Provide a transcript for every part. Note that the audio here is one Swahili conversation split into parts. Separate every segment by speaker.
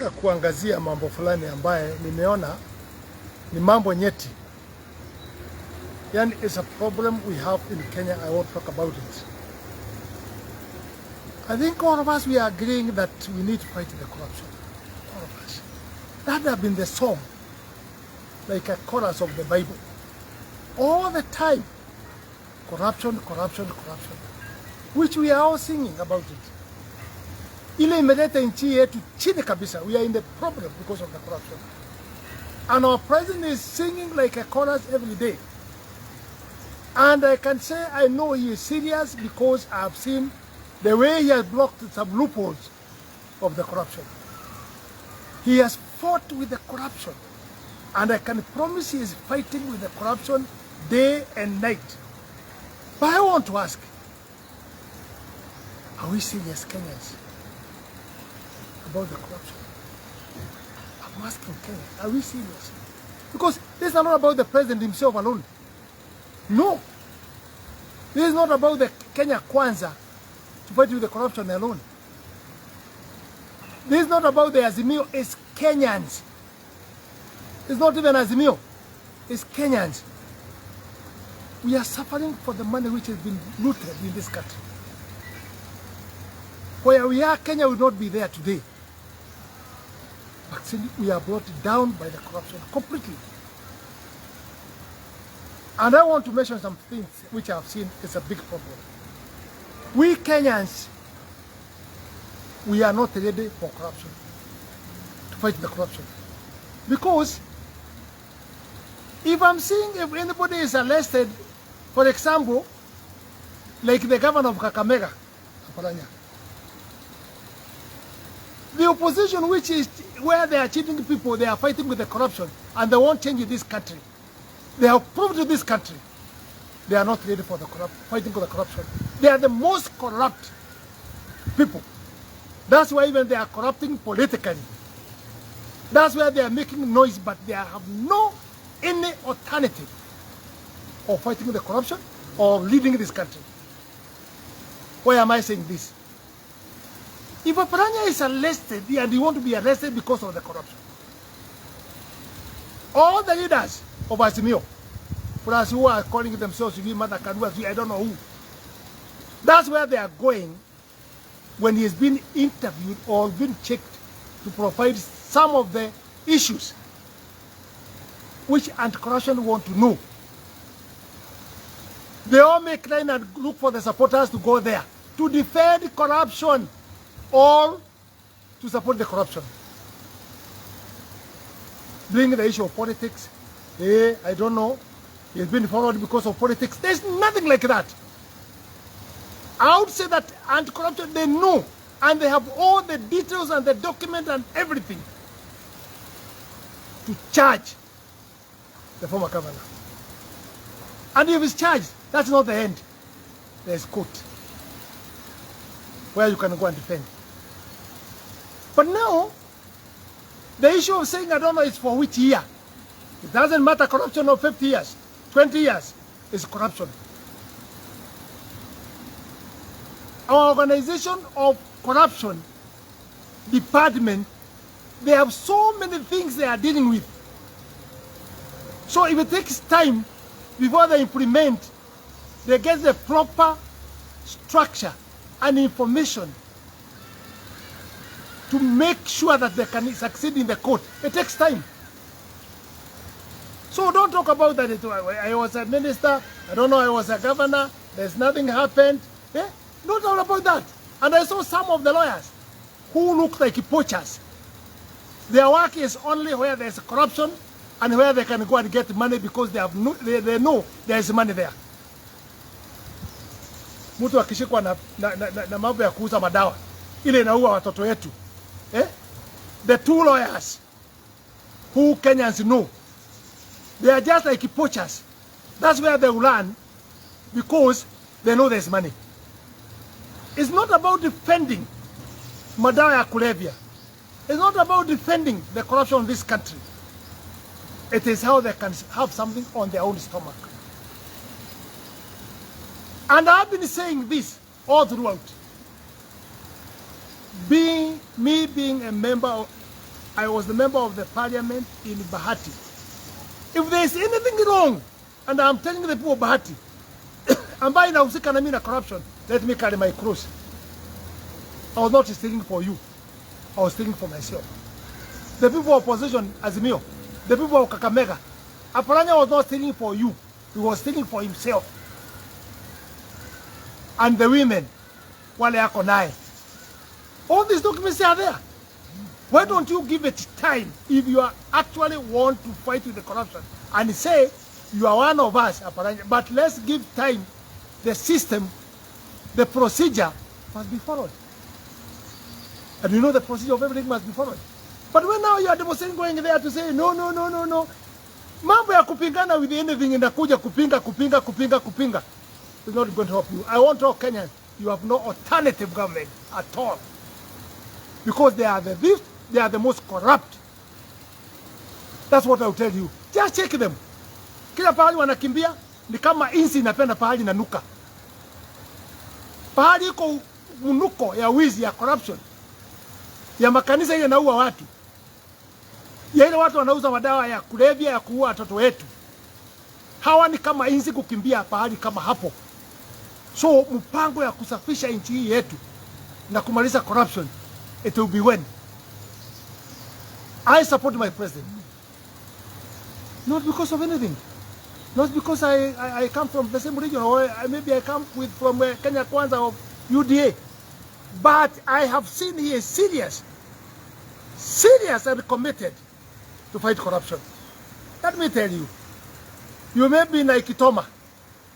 Speaker 1: Nataka kuangazia mambo fulani ambaye nimeona ni mambo nyeti. Yani it's a problem we have in Kenya. I won't talk about it. I think all of us, we are agreeing that we need to fight the corruption. All of us. That have been the song, like a chorus of the Bible. All the time. Corruption, corruption, corruption. Which we are all singing about it. Ile imeleta nchi yetu chini kabisa. We are in the problem because of the corruption. And our president is singing like a chorus every day. And I can say I know he is serious because I have seen the way he has blocked some loopholes of the corruption. He has fought with the corruption. And I can promise he is fighting with the corruption day and night. But I want to ask, are we serious Kenyans about the corruption? I'm asking Kenya, are we serious? Because this is not about the president himself alone. No. This is not about the Kenya Kwanza to fight with the corruption alone. This is not about the Azimio, it's Kenyans. It's not even Azimio, it's Kenyans. We are suffering for the money which has been looted in this country. Where we are, Kenya will not be there today. But we are brought down by the corruption completely. And I want to mention some things which I have seen is a big problem. We Kenyans, we are not ready for corruption, to fight the corruption. Because if I'm seeing if anybody is arrested, for example, like the governor of Kakamega, Oparanya, the opposition, which is where they are cheating people, they are fighting with the corruption, and they won't change this country. They have proved to this country they are not ready for the fighting for the corruption. They are the most corrupt people. That's why even they are corrupting politically. That's why they are making noise, but they have no any alternative of fighting the corruption or leading this country. Why am I saying this? If Oparanya is arrested and he want to be arrested because of the corruption, all the leaders of Azimio, for us who are calling themselves to be Mother Kanua, I don't know who, that's where they are going when he has been interviewed or been checked to provide some of the issues which anti-corruption want to know. They all make line and look for the supporters to go there to defend corruption or to support the corruption. Bring the issue of politics. I don't know. It's been followed because of politics. There's nothing like that. I would say that anti-corruption, they know, and they have all the details and the document and everything to charge the former governor. And if he's charged, that's not the end. There's court where you can go and defend. But now, the issue of saying I don't know is for which year. It doesn't matter corruption of 50 years, 20 years is corruption. Our organization of corruption department, they have so many things they are dealing with. So if it takes time before they implement, they get the proper structure and information to make sure that they can succeed in the court. It takes time. So don't talk about that. I was a minister, I don't know, I was a governor, there's nothing happened. Don't talk about that. And I saw some of the lawyers who look like poachers. Their work is only where there's corruption and where they can go and get money because they know there's money there. Mtu akishikwa na mambo ya kuuza madawa ile inaua watoto wetu. The two lawyers who Kenyans know, they are just like poachers. That's where they will learn because they know there's money. It's not about defending madawa ya kulevya. It's not about defending the corruption in this country. It is how they can have something on their own stomach. And I've been saying this all throughout. Being a member I was the member of the parliament in Bahati. If there is anything wrong, and I'm telling the people of Bahati, ambayo inahusika na mimi na corruption, let me carry my cross. I was not stealing for you. I was stealing for myself. The people of opposition, Azimio, the people of Kakamega, Oparanya was not stealing for you. He was stealing for himself. And the women, wale yako naye. All these documents are there. Why don't you give it time if you actually want to fight with the corruption and say you are one of us, Oparanya, but let's give time. The system, the procedure must be followed. And you know the procedure of everything must be followed. But when now you are demonstrating going there to say no. Mambo ya kupingana with anything inakuja kupinga. It's not going to help you. I want to tell Kenyans, you have no alternative government at all. Because they are the thieves, they are the most corrupt. That's what I will tell you. Just check them. Kila pahali wanakimbia ni kama insi inapenda pahali na nuka. Pahali iko mnuko ya wizi, ya corruption, ya makanisa ile naua watu, ya ile watu wanauza madawa ya kulevya ya kuua watoto wetu. Hawa ni kama insi kukimbia pahali kama hapo. So mpango ya kusafisha nchi hii yetu na kumaliza corruption, it will be when I support my president. Not because of anything. Not because I come from the same region, or maybe I come from Kenya Kwanza of UDA. But I have seen he is serious and committed to fight corruption. Let me tell you. You may be na Ikitoma.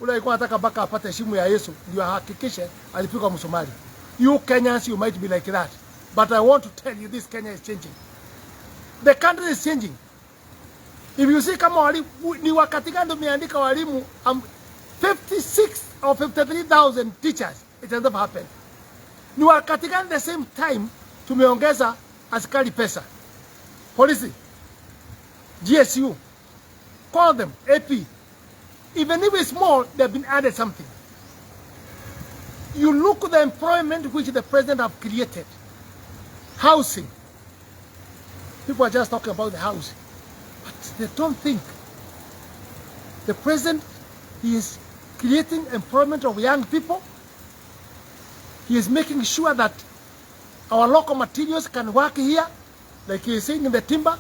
Speaker 1: Ule alikuwa anataka baka apate heshima ya Yesu ndio ahakikishe alipigwa Msomali. You Kenyans, you might be like that. But I want to tell you, this Kenya is changing. The country is changing. If you see kama walimu, ni wakati gani tumeandika walimu 56 or 53,000 teachers, it has never happened. Ni wakati gani the same time tumeongeza askari pesa, polisi, GSU, call them AP. Even if it's small, they've been added something. You look at the employment which the president have created. Housing. People are just talking about the house. But they don't think. The president, he is creating employment of young people. He is making sure that our local materials can work here. Like he is saying in the timber.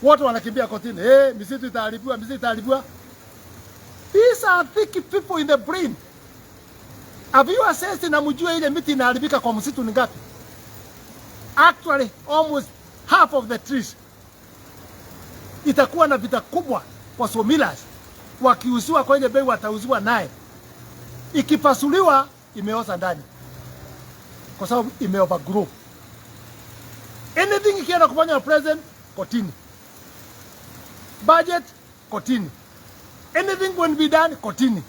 Speaker 1: Watu wanakimbia kotini. Hey, misitu itaharibiwa. These are thick people in the brain. Have you assessed na mjue ile miti inaharibika kwa msitu ni ngapi? Actually, almost half of the trees. Itakuwa na vita kubwa kwa sawmills. Wakiuziwa kwenye bei watauziwa naye. Ikipasuliwa imeoza ndani. Kwa sababu imeovergrow. Anything ikienda kufanya na president, kotini. Budget, kotini. Anything when be done, kotini.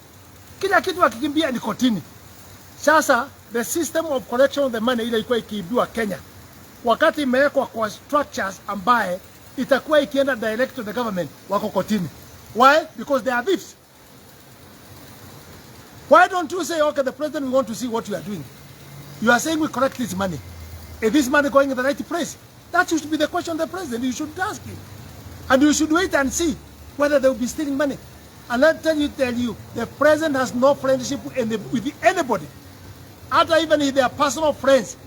Speaker 1: Kila kitu wakikimbia ni kotini. Sasa, the system of collection of the money ile ilikuwa ikiibiwa Kenya. Wakati imewekwa kwa structures ambaye itakuwa ikienda direct to the government, wako kotini. Why? Because they are thieves. Why don't you say, okay, the president, we want to see what you are doing. You are saying we collect this money. Is this money going in the right place? That should be the question of the president. You should ask him. And you should wait and see whether they will be stealing money. And let me tell you, the president has no friendship with anybody. Hata even if they are personal friends.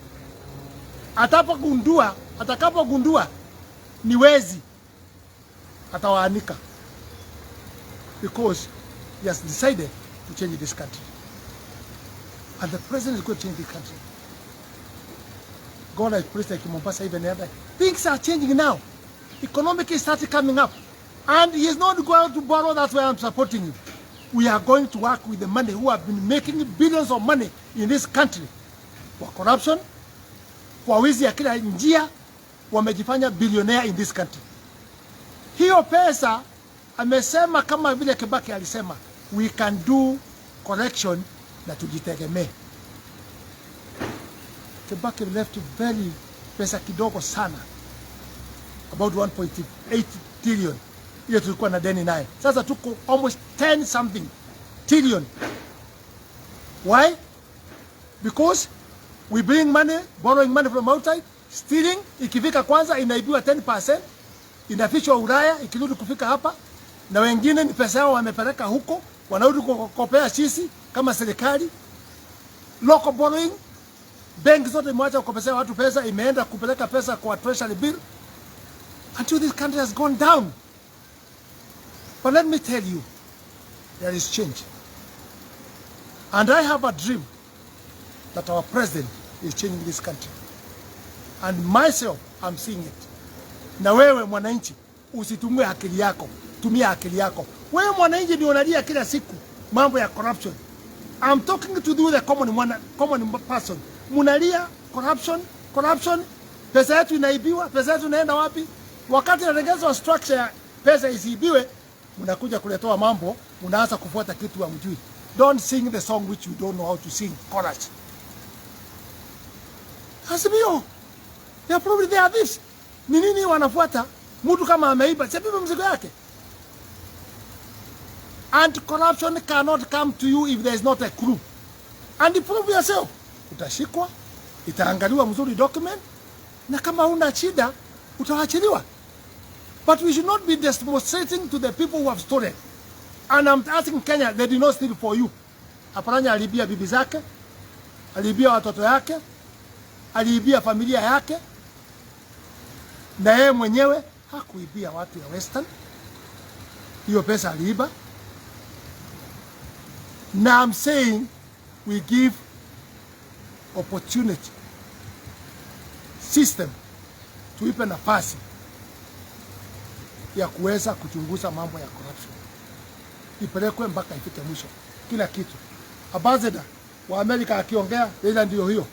Speaker 1: Atakapogundua ni wezi, atawaanika. Because he has decided to change this country. And the president is going to change the country. God has placed like Mombasa, even other. Things are changing now. Economically started coming up. And he is not going to borrow, that's why I'm supporting him. We are going to work with the money who have been making billions of money in this country. For corruption, kwa wizi ya kila njia, wamejifanya billionaire in this country. Hiyo pesa, amesema kama vile Kibaki alisema, we can do correction na tujitegemee. Kibaki left very pesa kidogo sana. About 1.8 trillion. Ile tulikuwa na deni naye. Sasa tuko almost 10 something trillion. Why? Because we bring money, borrowing money from outside, Stealing ikifika kwanza inaibiwa 10%, inafichwa Ulaya ikirudi kufika hapa, na wengine ni pesa yao wamepeleka huko, wanarudi kukopea sisi kama serikali. Local borrowing, benki zote imeacha kukopesha watu pesa, imeenda kupeleka pesa kwa treasury bill until this country has gone down. But let me tell you, there is change. And I have a dream that our president is changing this country. And myself, I'm seeing it. Na wewe mwananchi, usitumie akili yako, tumia akili yako. Wewe mwananchi ndio unalia kila siku mambo ya corruption. I'm talking to the common person. Munalia corruption, pesa yetu inaibiwa, pesa yetu inaenda wapi? Wakati inatengenezwa structure ya pesa isiibiwe, mnakuja kuletoa mambo, mnaanza kufuata kitu hamjui. Don't sing the song which you don't know how to sing. Chorus. Hasibio. They are probably there this. Ni nini wanafuata? Mtu kama ameiba, sibibe mzigo yake. And corruption cannot come to you if there is not a clue. And prove yourself. Utashikwa, itaangaliwa mzuri document, na kama una shida, utaachiliwa. But we should not be demonstrating to the people who have stolen. And I'm asking Kenya, they did not steal for you. Oparanya aliibia bibi zake, aliibia watoto yake, aliibia familia yake, na yeye mwenyewe hakuibia watu ya Western. Hiyo pesa aliiba. Now I'm saying we give opportunity system tuipe nafasi ya kuweza kuchunguza mambo ya corruption, ipelekwe mpaka ifike mwisho kila kitu. Ambassador wa Amerika akiongea, ile ndio hiyo,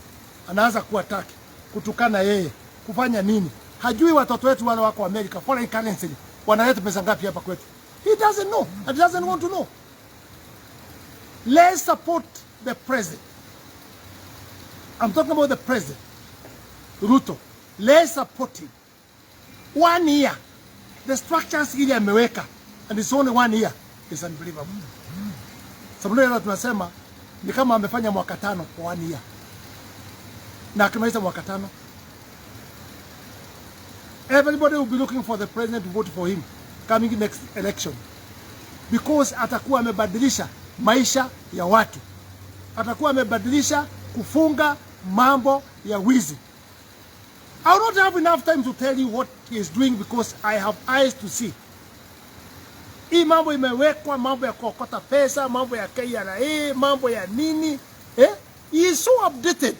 Speaker 1: anaanza kuataki, kutukana yeye, kufanya nini? Hajui watoto wetu wale wako Amerika, foreign currency wanaleta pesa ngapi hapa kwetu. He doesn't know and doesn't want to know. Let's support the president. I'm talking about the president, Ruto. Let's support him. 1 year. The structures ili ameweka, and it's only 1 year, is unbelievable. Sababu leo tunasema ni kama amefanya mwaka 5 kwa 1 year. Na akimaliza mwaka 5, everybody will be looking for the president to vote for him coming next election. Because atakuwa amebadilisha maisha ya watu. Atakuwa amebadilisha kufunga mambo ya wizi. I will not have enough time to tell you what he is doing because I have eyes to see. Hii mambo imewekwa, mambo ya kuokota pesa, mambo ya KRA, mambo ya nini. He is so updated.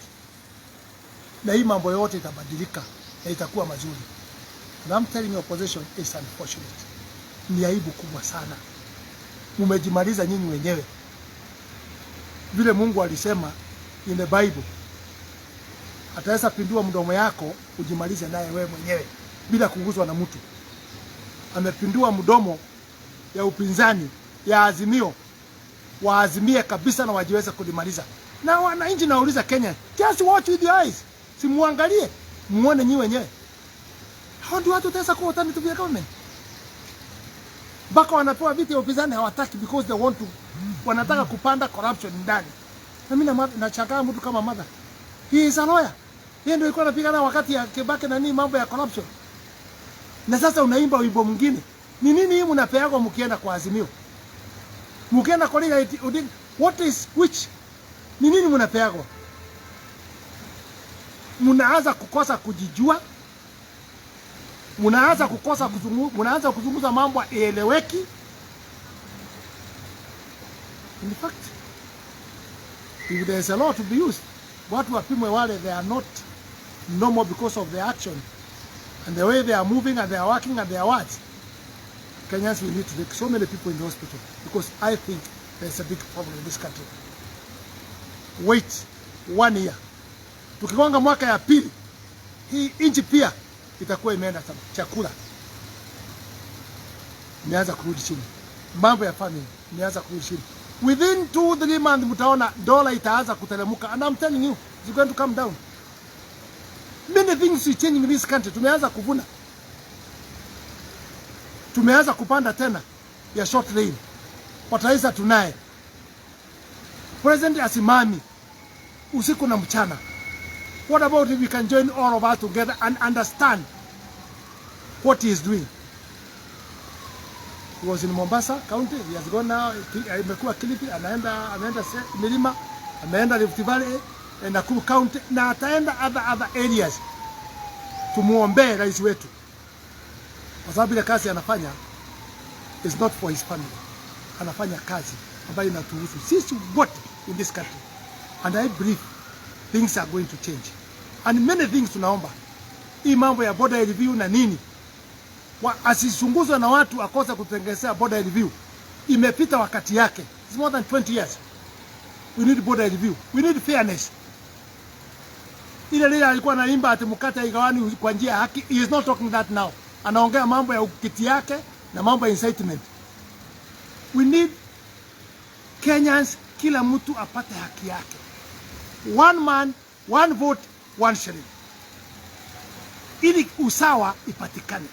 Speaker 1: Na hii mambo yote itabadilika na itakuwa mazuri. And I'm telling you, opposition is unfortunate. Ni aibu kubwa sana. Mumejimaliza nyinyi wenyewe. Vile Mungu alisema in the Bible, ataweza pindua mdomo yako ujimalize naye wewe mwenyewe bila kuguswa na mtu. Amepindua mdomo ya upinzani ya Azimio, waazimie kabisa na wajiweze kulimaliza. Na wananchi nauliza Kenya, just watch with your eyes. Si muangalie, muone nyinyi wenyewe. How do watu tesa kwa alternative ya government? Baka wanapewa viti ya upinzani hawataki because they want to, wanataka kupanda corruption ndani. Na mimi nachangaa mtu kama mother. He is a lawyer. Yeye ndio alikuwa anapigana wakati ya Kibaki na nini mambo ya corruption. Na sasa unaimba wimbo mwingine. Ni nini hii mnapeagwa mkienda kwa Azimio? Mkienda kwa Liga what is which? Ni nini mnapeagwa? Mnaanza kukosa kujijua. Mnaanza kukosa kuzungumza mambo eleweki. In fact, if there is a law to be used, watu wapimwe wale, they are not normal because of their action and the way they are moving and they are working and their words. Kenyans will need to take so many people in the hospital because I think there's a big problem in this country. Wait 1 year. Tukigonga mwaka ya pili, hii inchi pia itakuwa imeenda sana. Chakula imeanza kurudi chini. Mambo ya family imeanza kurudi chini. Within 2-3 months mtaona dola itaanza kuteremka. And I'm telling you, it's going to come down. Many things are changing in this country. Tumeanza kuvuna. Tumeanza kupanda tena ya short lane. Wataweza tunaye. President asimami usiku na mchana. What about if we can join all of us together and understand what he is doing? He was in Mombasa County. He has gone now. Amekuwa Kilifi, anaenda milima, ameenda Rift Valley, Nakuru County, na ataenda other areas. Tumuombe rais wetu, kwa sababu ile kazi anafanya is not for his family. Anafanya kazi ambayo inatuhusu sisi wote in this country, and I believe things are going to change, and many things tunaomba. Hii mambo ya border review na nini, asisunguzwe na watu akosa kutengenezea border review. Imepita wakati yake. It's more than 20 years. We need border review. We need fairness. Ile alikuwa anaimba ati mkate igawani kwa njia haki. He is not talking that now. Anaongea mambo ya ukiti yake na mambo ya incitement. We need Kenyans, kila mtu apate haki yake. One man, one vote, one shilling. Ili usawa ipatikane.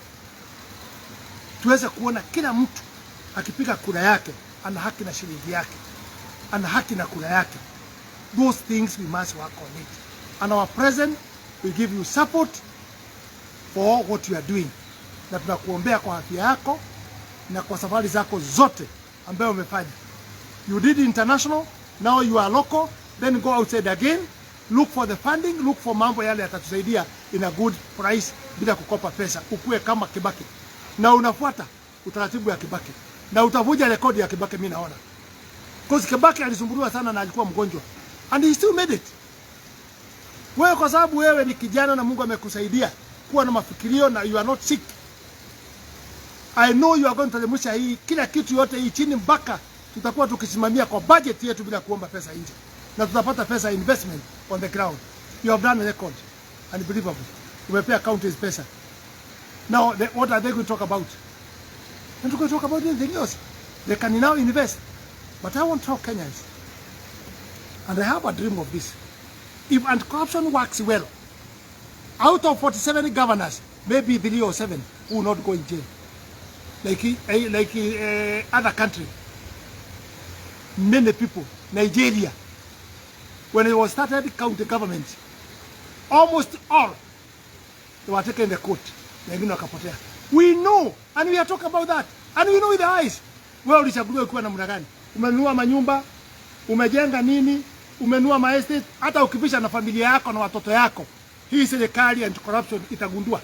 Speaker 1: Tuweze kuona kila mtu akipiga kura yake ana haki na shilingi yake, ana haki na kura yake. Those things we must work on it. And our president will give you support for what you are doing. Na tunakuombea kwa afya yako na kwa safari zako zote ambayo umefanya. You did international, now you are local, then go outside again, look for the funding, look for mambo yale yatatusaidia in a good price bila kukopa pesa. Ukue kama Kibaki. Na unafuata utaratibu ya Kibaki. Na utavuja rekodi ya Kibaki, mimi naona. Because Kibaki alisumbuliwa sana na alikuwa mgonjwa. And he still made it. Wewe kwa sababu wewe ni kijana na Mungu amekusaidia kuwa na mafikirio na you are not sick. I know you are going to remusha hii kila kitu yote hii chini mpaka tutakuwa tukisimamia kwa budget yetu bila kuomba pesa nje. Na tutapata pesa investment on the ground. You have done a record. Unbelievable. Umepea counties pesa. Now, what are they going to talk about? They're not going to talk about anything else. They can now invest. But I want to tell Kenyans, and I have a dream of this. If anti-corruption works well, out of 47 governors, maybe 3 or 7 will not go in jail. Like other country. Many people, Nigeria, when it was started county government, almost all, they were taken in the court. We know, and we are talking about that, and we know with the eyes. Wewe ulichaguliwa ukiwa namna gani? Umenunua manyumba, umejenga nini, umenunua ma estate, hata ukipisha na familia yako na watoto yako. Hii serikali anti-corruption itagundua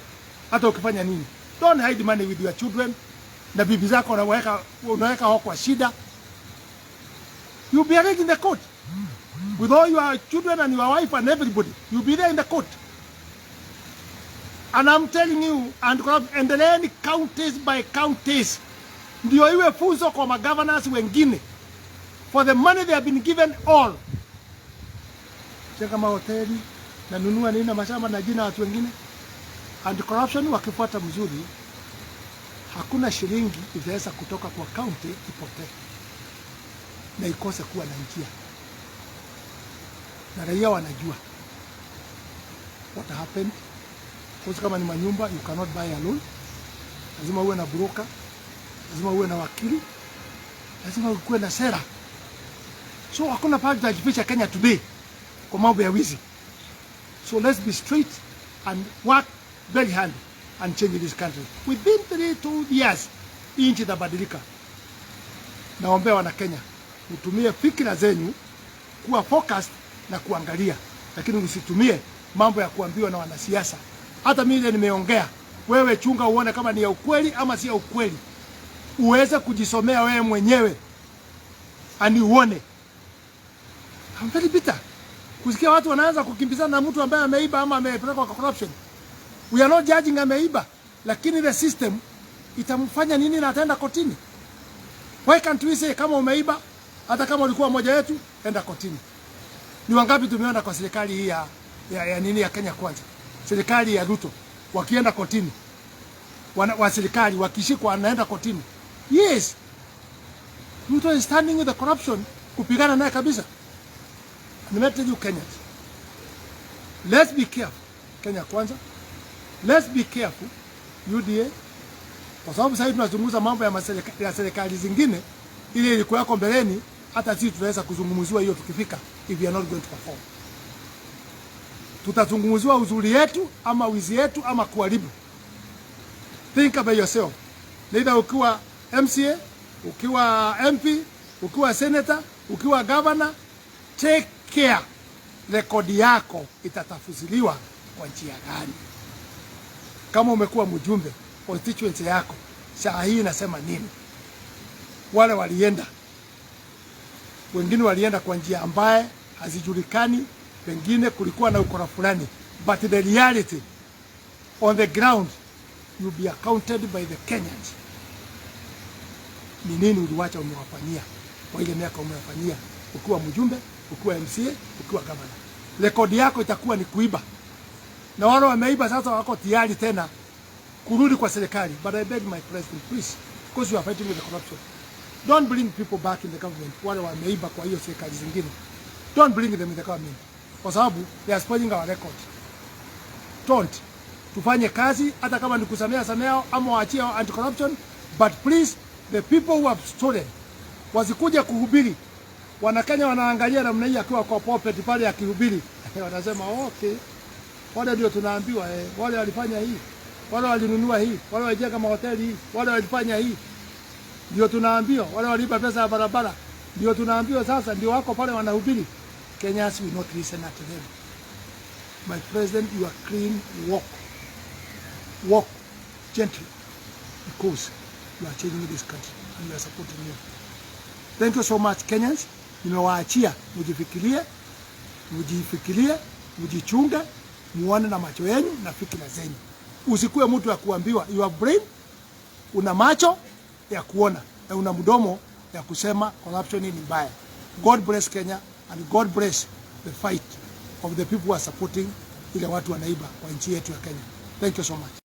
Speaker 1: hata ukifanya nini. Don't hide money with your children. Na bibi zako unaweka wao kwa shida. You'll be arraigned in the court. With all your children and your wife and everybody. You'll be there in the court. And I'm telling you, endeleeni counties by counties. Ndio iwe funzo kwa magovernors wengine. For the money they have been given all. Cheka mahoteli, na nunua nini na mashamba na jina watu wengine. Anti-corruption wakifuata mzuri, hakuna shilingi itaweza kutoka kwa county ipotee. Na ikose kuwa na njia. Na raia wanajua what happened. Kwa kama ni manyumba, you cannot buy alone. Lazima uwe na broker, lazima uwe na wakili, lazima uwe na sera. So hakuna pahali tutajificha Kenya today kwa mambo ya wizi. So let's be straight and work very hard and change this country. Within 2 years, nchi itabadilika. Naombea wana Kenya, utumie fikira zenyu kuwa focused na kuangalia, lakini usitumie mambo ya kuambiwa na wanasiasa. Hata mimi nimeongea, wewe chunga uone kama ni ya ukweli ama si ya ukweli. Uweze kujisomea wewe mwenyewe ani uone. I'm very bitter. Kusikia watu wanaanza kukimbizana na mtu ambaye ameiba ama amepelekwa kwa corruption. We are not judging ameiba, lakini the system itamfanya nini na ataenda kotini. Why can't we say kama umeiba, hata kama ulikuwa mmoja wetu, enda kotini. Ni wangapi tumeona kwa serikali hii ya nini ya Kenya Kwanza? Serikali ya Ruto wakienda kotini. Wa serikali wakishikwa wanaenda kotini. Yes. Ruto is standing with the corruption kupigana naye kabisa. And let me tell you Kenyans. Let's be careful. Kenya Kwanza. Let's be careful. UDA. Kwa sababu sasa tunazungumza mambo ya serikali zingine ile ilikuwa yako mbeleni, hata sisi tunaweza kuzungumziwa hiyo tukifika if we are not going to perform. tutazungumziwa uzuri yetu ama wizi yetu ama kuharibu. Think about yourself. Neither ukiwa MCA, ukiwa MP, ukiwa senator, ukiwa governor, take care. Rekodi yako itatafusiliwa kwa njia gani? Kama umekuwa mjumbe, constituency yako saa hii inasema nini? Wale walienda, wengine walienda kwa njia ambaye hazijulikani, pengine kulikuwa na ukora fulani, but the reality on the ground you'll be accounted by the Kenyans. Ni nini uliwacha umewafanyia kwa ile miaka umewafanyia, ukiwa mjumbe, ukiwa MCA, ukiwa governor? Rekodi yako itakuwa ni kuiba, na wale wameiba sasa wako tayari tena kurudi kwa serikali. But I beg my president, please, because you are fighting with the corruption, don't bring people back in the government. Wale wameiba kwa hiyo serikali zingine, don't bring them in the government, kwa sababu they are spoiling our record. Don't. Tufanye kazi hata kama ni kusamea ama waachie anti-corruption, but please, the people who have stolen wasikuja kuhubiri. Wanakenya wanaangalia namna hii akiwa kwa pulpit pale akihubiri. Wanasema okay, wale ndio tunaambiwa wale walifanya hii, wale walinunua hii, wale walijenga mahoteli hii, wale walifanya hii. Ndio tunaambiwa, wale walipa pesa ya barabara. Ndio tunaambiwa sasa ndio wako pale wanahubiri. Kenyans will not listen to them. My president, you are clean, walk gently, because you are changing this country and we are supporting you. Thank you so much, Kenyans. Nimewaachia mujifikirie, mujichunge, muone na macho yenu na fikira zenu. Usikuwe mtu wa kuambiwa. Your brain una macho ya kuona na una mdomo ya kusema corruption ni mbaya. God bless Kenya and God bless the fight of the people who are supporting ile watu wanaiba kwa nchi yetu ya Kenya. Thank you so much.